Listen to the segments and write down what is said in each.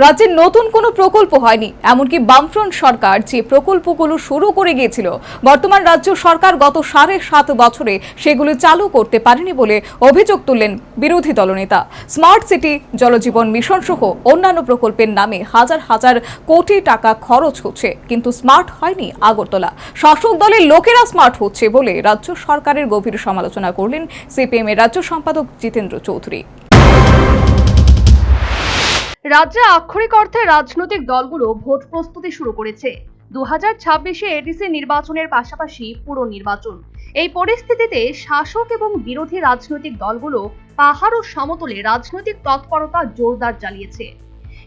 রাজ্যে নতুন কোনো প্রকল্প হয়নি, এমনকি বামফ্রন্ট সরকার যে প্রকল্পগুলো শুরু করে গিয়েছিল বর্তমান রাজ্য সরকার গত 7.5 বছরে সেগুলো চালু করতে পারেনি বলে অভিযোগ তুললেন বিরোধী দলনেতা। স্মার্ট সিটি, জলজীবন মিশন সহ অন্যান্য প্রকল্পের নামে হাজার হাজার কোটি টাকা খরচ হচ্ছে, কিন্তু স্মার্ট হয়নি আগরতলা। শাসক দলের লোকেরা স্মার্ট হচ্ছে বলে রাজ্য সরকারের গভীর সমালোচনা করলেন সিপিএম এর রাজ্য সম্পাদক জিতেন্দ্র চৌধুরী। রাজ্যে আক্ষরিক অর্থে রাজনৈতিক দলগুলো ভোট প্রস্তুতি শুরু করেছে। 2026-এ এডিসি নির্বাচনের পাশাপাশি পুরো নির্বাচন। এই পরিস্থিতিতে শাসক এবং বিরোধী রাজনৈতিক দলগুলো পাহাড় ও সমতলে রাজনৈতিক তৎপরতা জোরদার চালিয়েছে।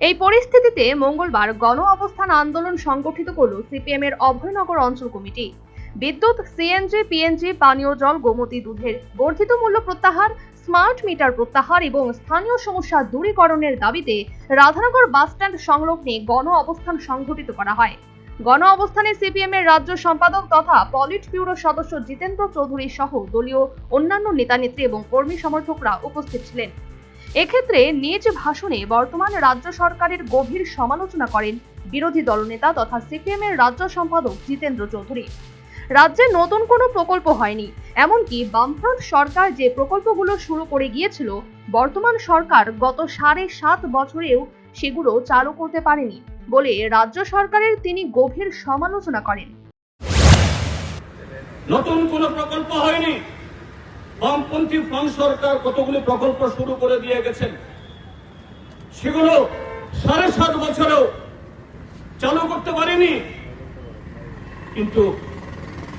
এই পরিস্থিতিতে মঙ্গলবার গণ অবস্থান আন্দোলন সংগঠিত করল সিপিএম এর অভয়নগর অঞ্চল কমিটি। বিদ্যুৎ, সিএনজি, পিএনজি, পানীয় জল, গোমতী দুধের বর্ধিত মূল্য প্রত্যাহার, স্মার্ট মিটার প্রত্যাহার এবং স্থানীয় সমস্যা দূরীকরণের দাবিতে রাধানগর বাসস্ট্যান্ড সংলগ্নে গণ অবস্থান সংগঠিত করা হয়। গণ অবস্থানে সিপিএম এর রাজ্য সম্পাদক তথা পলিট ব্যুরো সদস্য জিতেন্দ্র চৌধুরী সহ দলীয় অন্যান্য নেতানেত্রী এবং কর্মী সমর্থকরা উপস্থিত ছিলেন। এক্ষেত্রে নিজ ভাষণে বর্তমান রাজ্য সরকারের গভীর সমালোচনা করেন বিরোধী দলনেতা তথা সিপিএম এর রাজ্য সম্পাদক জিতেন্দ্র চৌধুরী। রাজ্যে নতুন কোনো প্রকল্প হয়নি, এমনকি বামফ্রন্ট সরকার যে প্রকল্পগুলো শুরু করে গিয়েছিল বর্তমান সরকার গত 7.5 বছরেও সেগুলো চালু করতে পারেনি বলে রাজ্য সরকারের তিনি গভীর সমালোচনা করেন। নতুন কোনো প্রকল্প হয়নি। বামপন্থী ফ্রন্ট সরকার কতগুলি প্রকল্প শুরু করে দিয়ে গেছেন, সেগুলো 7.5 বছরেও চালু করতে পারেনি। কিন্তু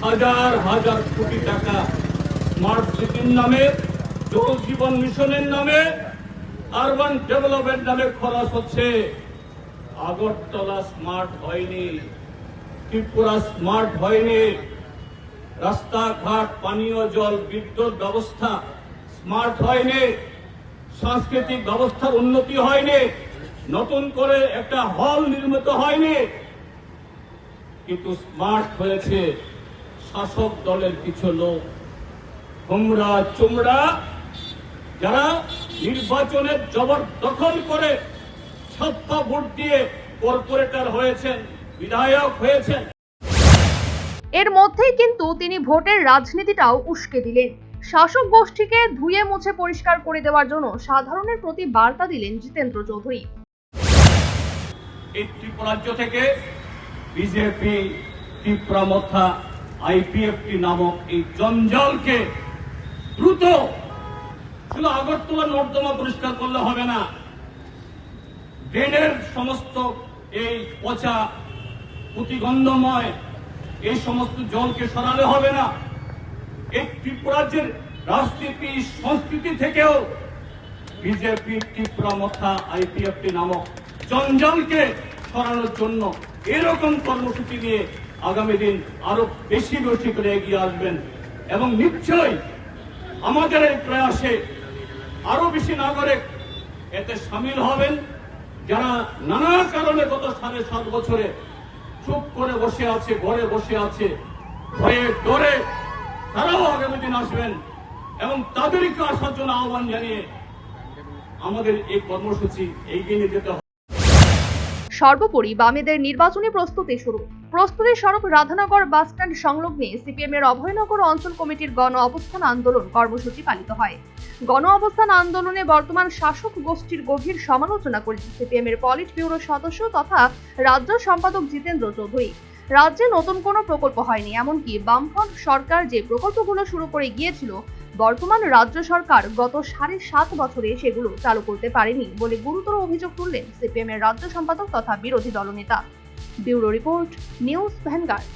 হাজার হাজার কোটি টাকা স্মার্ট সিটির নামে, জল জীবন মিশনের নামে, আরবান ডেভেলপমেন্ট নামে খরচ হচ্ছে। আগরতলা স্মার্ট হয়নি, ত্রিপুরা স্মার্ট হয়নি, রাস্তাঘাট, পানীয় জল, বিদ্যুৎ ব্যবস্থা স্মার্ট হয়নি, সাংস্কৃতিক ব্যবস্থার উন্নতি হয়নি, নতুন করে একটা হল নির্মিত হয়নি। কিন্তু স্মার্ট হয়েছে শাসক দলের কিছু লোক, হুমরা চুমড়া, যারা নির্বাচনের জবরদখল করে ছাপ্পা ভোট দিয়ে কর্পোরেটর হয়েছেন, বিধায়ক হয়েছেন। এর মধ্যেই কিন্তু তিনি ভোটের রাজনীতিটাও উস্কে দিলেন। শাসক গোষ্ঠীকে ধুয়ে মুছে পরিষ্কার করে দেওয়ার জন্য সাধারণের প্রতি বার্তা দিলেন জিতেন্দ্র চৌধুরী। এই ত্রিপুরা রাজ্য থেকে বিজেপি, ত্রিপুরা মথা, আইপিএফটি নামক এই জঞ্জালকে দ্রুত, শুধু আগরতলা নর্দমা পরিষ্কার করলে হবে না, ড্রেনের সমস্ত এই পচা প্রতিগন্ধময় এই সমস্ত জলকে সরালে হবে না। এই ত্রিপুরাজ্যের রাজনীতি সংস্কৃতি থেকেও বিজেপি, ত্রিপুরা মথা, আইপিএফটি নামক জঞ্জালকে সরানোর জন্য এরকম কর্মসূচি নিয়ে আগামী দিন আরো বেশি বেশি করে এগিয়ে আসবেন এবং নিশ্চয়ই আমাদের এই প্রয়াসে আরো বেশি নাগরিক এতে সামিল হবেন, যারা নানা কারণে গত 7.5 বছরে চুপ করে বসে আছে, ঘরে বসে আছে, ভয়ে ডরে, তারাও আগামী দিন আসবেন এবং তাদেরকে আসার জন্য আহ্বান জানিয়ে আমাদের এই কর্মসূচি এগিয়ে নিয়ে যেতে হবে। সর্বোপরি বামেদের নির্বাচনী প্রস্তুতি শুরু। প্রস্তুতি স্বরূপ রাধানগর বাসস্ট্যান্ড সংলগ্নে সিপিএম এর অভয়নগর অঞ্চল কমিটির গণ অবস্থান আন্দোলন কর্মসূচি পালিত হয়। গণ অবস্থান আন্দোলনে বর্তমান শাসক গোষ্ঠীর গভীর সমালোচনা করেছেন সিপিএম এর পলিট ব্যুরো সদস্য তথা রাজ্য সম্পাদক জিতেন্দ্র চৌধুরী। রাজ্যে নতুন কোনো প্রকল্প হয়নি, এমনকি বামফ্রন্ট সরকার যে প্রকল্পগুলো শুরু করে গিয়েছিল বর্তমান রাজ্য সরকার গত 7.5 বছরে সেগুলো চালু করতে পারেনি বলে গুরুতর অভিযোগ তুললেন সিপিএম এর রাজ্য সম্পাদক তথা বিরোধী দলনেতা। Bureau report, news vanguard.